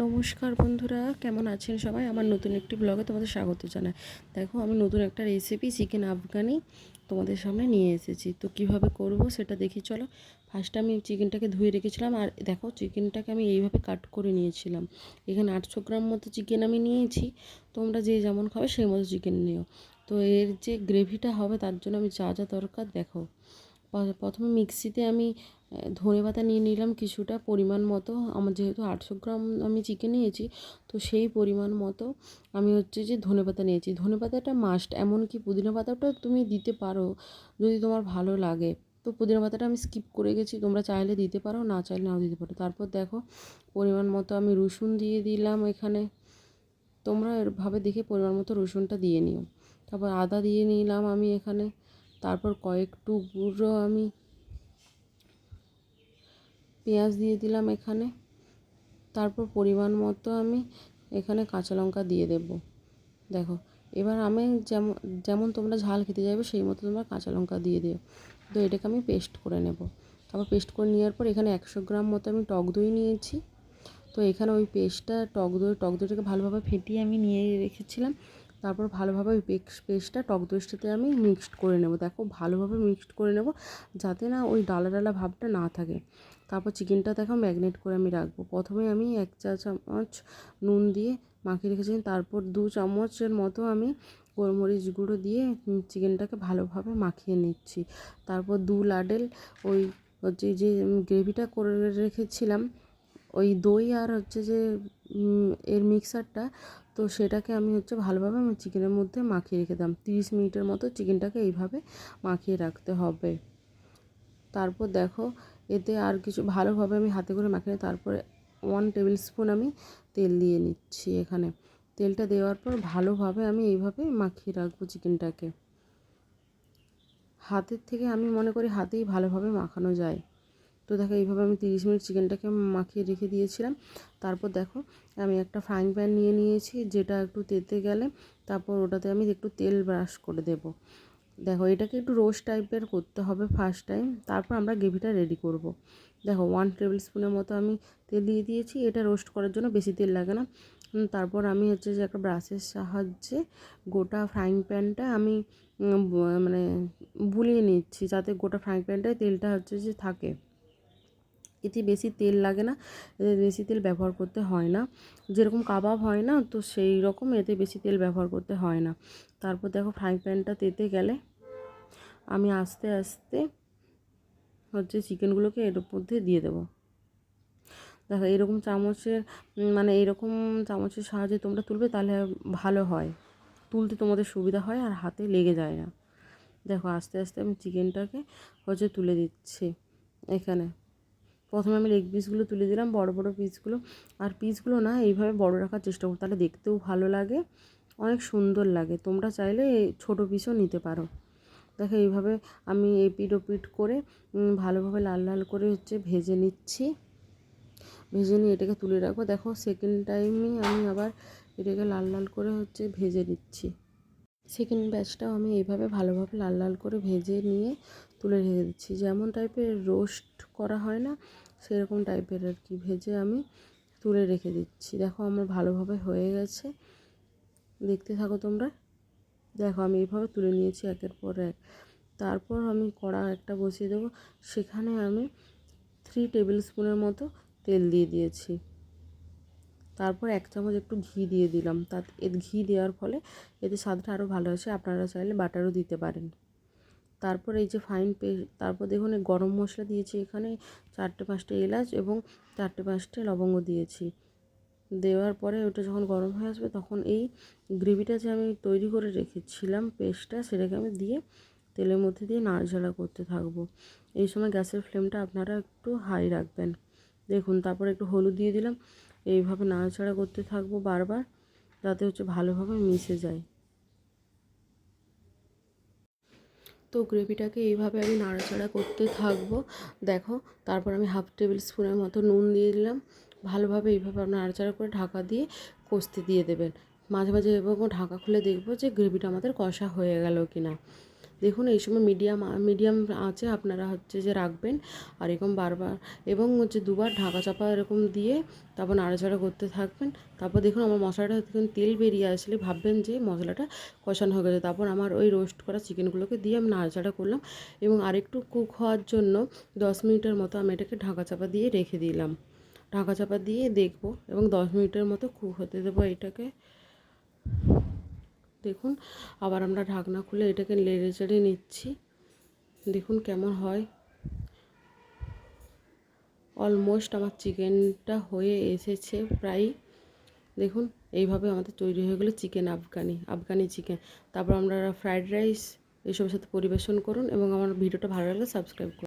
নমস্কার বন্ধুরা, কেমন আছেন সবাই? আমার নতুন একটি ব্লগে তোমাদের স্বাগত জানাই। দেখো, আমি নতুন একটা রেসিপি চিকেন আফগানি তোমাদের সামনে নিয়ে এসেছি। তো কিভাবে করব সেটা দেখি চলো। ফার্স্টে আমি চিকেনটাকে ধুয়ে রেখেছিলাম, আর দেখো চিকেনটাকে আমি এইভাবে কাট করে নিয়েছিলাম। এখানে 800 গ্রাম মতো চিকেন আমি নিয়েছি। তোমরা যে যেমন খাবে সেই মতো চিকেন নিও। তো এর যে গ্রেভিটা হবে তার জন্য আমি যা যা দরকার দেখো। প্রথমে মিক্সিতে আমি ধনেপাতা নিয়ে নিলাম কিছুটা পরিমাণ মতো। আমার যেহেতু 800 গ্রাম আমি চিকেন নিয়েছি, তো সেই পরিমাণ মতো আমি যে ধনেপাতা নিয়েছি। ধনেপাতাটা মাস্ট, এমনকি পুদিনা পাতাটাও তুমি দিতে পারো যদি তোমার ভালো লাগে। তো পুদিনা পাতাটা আমি স্কিপ করে গেছি, তোমরা চাইলে দিতে পারো, না চাইলে নাও দিতে পারো। তারপর দেখো পরিমাণ মতো আমি রসুন দিয়ে দিলাম এখানে। তোমরা এভাবে দেখে পরিমাণ মতো রসুনটা দিয়ে নিও। তারপর আদা দিয়ে নিলাম আমি এখানে। তারপর কয়েক টুকরো আমি পেঁয়াজ দিয়ে দিলাম এখানে। তারপর পরিমাণ মতো আমি এখানে কাঁচা লঙ্কা দিয়ে দেব। দেখো, এবার আমি যেমন যেমন তোমরা ঝাল খেতে যাবে সেই মতো তোমরা কাঁচা লঙ্কা দিয়ে দিও। তো এটাকে আমি পেস্ট করে নেব। তারপর পেস্ট করে নেওয়ার পর এখানে 100 গ্রাম মতো আমি টক দই নিয়েছি। তো এখানে ওই পেস্টটা টক দইটাকে ভালোভাবে ফেটিয়ে আমি নিয়ে রেখেছিলাম। তারপর ভালোভাবে ওই পেস্টটা টক দইয়ের সাথে আমি মিক্সড করে নেব। দেখো, ভালোভাবে মিক্সড করে নেব যাতে না ওই ডালা ডালা ভাবটা না থাকে। তারপর চিকেনটা দেখো ম্যারিনেট করে আমি রাখবো। প্রথমে আমি 1 চা চামচ নুন দিয়ে মাখিয়ে রেখেছিলাম। তারপর 2 চামচের মতো আমি গোলমরিচ গুঁড়ো দিয়ে চিকেনটাকে ভালোভাবে মাখিয়ে নিচ্ছি। তারপর 2 লাডেল ওই যে গ্রেভিটা করে রেখেছিলাম, ওই দই আর যে এর মিক্সারটা, তো সেটাকে আমি ভালোভাবে আমি চিকেনের মধ্যে মাখিয়ে রেখে দিলাম। 30 মিনিটের মতো চিকেনটাকে এইভাবে মাখিয়ে রাখতে হবে। তারপর দেখো, এতে আর কিছু ভালোভাবে আমি হাতে করে মাখিয়ে, তারপরে 1 টেবিল স্পুন আমি তেল দিয়ে নিচ্ছি এখানে। তেলটা দেওয়ার পর ভালোভাবে আমি এইভাবে মাখিয়ে রাখবো চিকেনটাকে। হাতের থেকে আমি মনে করি হাতেই ভালোভাবে মাখানো যায়। তো দেখো, এইভাবে আমি 30 মিনিট চিকেনটাকে মাখিয়ে রেখে দিয়েছিলাম। তারপর দেখো, আমি একটা ফ্রাইং প্যান নিয়ে নিয়েছি, যেটা একটু তেতে গেলে তারপর ওটাতে আমি একটু তেল ব্রাশ করে দেব। দেখো, এটাকে একটু রোস্ট টাইপের করতে হবে ফার্স্ট টাইম, তারপর আমরা গ্রেভিটা রেডি করব। দেখো, 1 টেবিল স্পুনের মতো আমি তেল দিয়ে দিয়েছি। এটা রোস্ট করার জন্য বেশি তেল লাগে না। তারপর আমি যে একটা ব্রাশের সাহায্যে গোটা ফ্রাইং প্যানটা আমি মানে বুলিয়ে নিচ্ছি, যাতে গোটা ফ্রাইং প্যানটায় তেলটা যে থাকে। এতে বেশি তেল লাগে না, এতে বেশি তেল ব্যবহার করতে হয় না। যেরকম কাবাব হয় না, তো সেই রকম এতে বেশি তেল ব্যবহার করতে হয় না। তারপর দেখো, ফ্রাইং প্যানটা তেতে গেলে আমি আস্তে আস্তে চিকেনগুলোকে এর মধ্যে দিয়ে দেবো। দেখো, এরকম চামচের এরকম চামচের সাহায্যে তোমরা তুলবে, তাহলে ভালো হয়, তুলতে তোমাদের সুবিধা হয় আর হাতে লেগে যায় না। দেখো, আস্তে আস্তে আমি চিকেনটাকে তুলে দিচ্ছি এখানে। প্রথমে আমি লেগ পিসগুলো তুলে দিলাম, বড় বড় পিসগুলো। আর পিসগুলো না এইভাবে বড় রাখার চেষ্টা করো, তাহলে দেখতেও ভালো লাগে, অনেক সুন্দর লাগে। তোমরা চাইলে ছোট পিসও নিতে পারো। দেখো, এইভাবে আমি এপিট ওপিট করে ভালোভাবে লাল লাল করে ভেজে নিচ্ছি। ভেজে নিয়ে এটাকে তুলে রাখবো। দেখো, সেকেন্ড টাইমে আমি আবার এটাকে লাল লাল করে ভেজে নিচ্ছি। সেকেন্ড ব্যাচটাও আমি এইভাবে ভালোভাবে লাল লাল করে ভেজে নিয়ে তুলে রেখে দিচ্ছি। যেমন টাইপের রোস্ট করা হয় না, সেরকম টাইপের আর কি ভেজে আমি তুলে রেখে দিচ্ছি। দেখো, আমার ভালোভাবে হয়ে গেছে, দেখতে থাকো তোমরা। দেখো, আমি এইভাবে তুলে নিয়েছি একের পর এক। তারপর আমি কড়া একটা বসিয়ে দেবো, সেখানে আমি 3 টেবিল স্পুনের মতো তেল দিয়ে দিয়েছি। তারপর 1 চামচ একটু ঘি দিয়ে দিলাম। ঘি দেওয়ার ফলে এতে স্বাদটা আরও ভালো আসে। আপনারা চাইলে বাটারও দিতে পারেন। তারপর এই যে তারপর দেখুন, গরম মশলা দিয়েছি এখানে 4-5টা এলাচ এবং 4-5টা লবঙ্গ দিয়েছি। দেওয়ার পরে ওটা যখন গরম হয়ে আসবে, তখন এই গ্রেভিটা যে আমি তৈরি করে রেখেছিলাম পেস্টটা, সেটাকে আমি দিয়ে তেলের মধ্যে দিয়ে নাড়াচাড়া করতে থাকবো। এই সময় গ্যাসের ফ্লেমটা আপনারা একটু হাই রাখবেন। দেখুন, তারপর একটু হলুদ দিয়ে দিলাম। এইভাবে নাড়াচাড়া করতে থাকবো বারবার, যাতে ভালোভাবে মিশে যায়। তো গ্রেভিটাকে এইভাবে আমি নাড়াচাড়া করতে থাকবো। দেখো, তারপর আমি 1/2 টেবিল স্পুনের মতো নুন দিয়ে দিলাম। ভালোভাবে এইভাবে নাড়াচাড়া করে ঢাকা দিয়ে কষতে দিয়ে দেবেন। মাঝে মাঝে এবং ঢাকা খুলে দেখবো যে গ্রেভিটা আমাদের কষা হয়ে গেল কিনা। দেখুন এই সময় মিডিয়াম আঁচে আপনারা হচ্ছে যে রাখবেন, আর এরকম বারবার এবং হচ্ছে দুবার ঢাকা চাপা এরকম দিয়ে তারপর নাড়াচাড়া করতে থাকবেন। তারপর দেখুন আমার মশলাটা দেখুন তেল বেরিয়ে আসলে ভাববেন যে মশলাটা কষানো হয়ে গেছে। তারপর আমার ওই রোস্ট করা চিকেনগুলোকে দিয়ে আমি নাড়াচাড়া করলাম এবং আরেকটু কুক হওয়ার জন্য 10 মিনিটের মতো আমি এটাকে ঢাকা চাপা দিয়ে রেখে দিলাম। ঢাকা চাপা দিয়ে দেখবো এবং 10 মিনিটের মতো কুক হতে দেবো এটাকে। দেখুন আবার আমরা ঢাকনা খুলে এটাকে নেড়ে চেড়ে নিচ্ছি। দেখুন কেমন হয়। অলমোস্ট আমার চিকেনটা হয়ে এসেছে প্রায়। দেখুন এইভাবে আমাদের তৈরি হয়ে গেলো চিকেন আফগানি চিকেন। তারপর আমরা ফ্রায়েড রাইস এসবের সাথে পরিবেশন করুন এবং আমার ভিডিওটা ভালো লাগলে সাবস্ক্রাইব করুন।